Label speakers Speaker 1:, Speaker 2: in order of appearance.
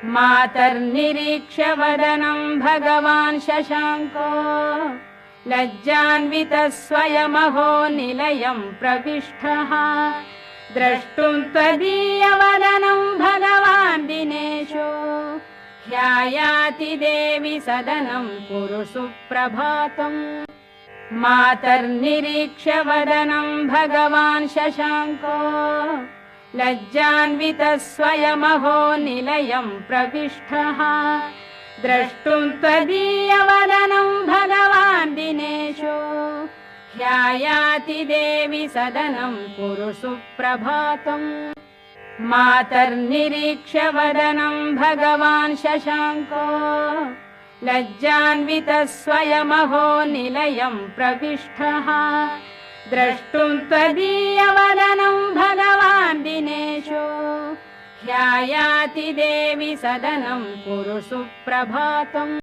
Speaker 1: मातर्निरीक्ष्य वदनं भगवान् शशाङ्को लज्जान्वितः स्वयमहो निलयं प्रविष्टः द्रष्टुं त्वदीयवदनं भगवान् दिनेशो ह्यायाति देवि सदनं कुरु सुप्रभातम् मातर्निरीक्ष्य वदनं भगवान् शशाङ्को लज्जान्वितः स्वयमहो निलयं प्रविष्टः द्रष्टुं त्वदीयवदनं भगवान् दिनेशो ह्यायाति देवि सदनं कुरु सुप्रभातम् मातर्निरीक्ष्य वदनं भगवान् शशाङ्को लज्जान्वितः स्वयमहो निलयं प्रविष्टः द्रष्टुं त्वदीयवदनं भगवान् दिनेशो ह्यायाति देवि सदनं कुरु सुप्रभातम्।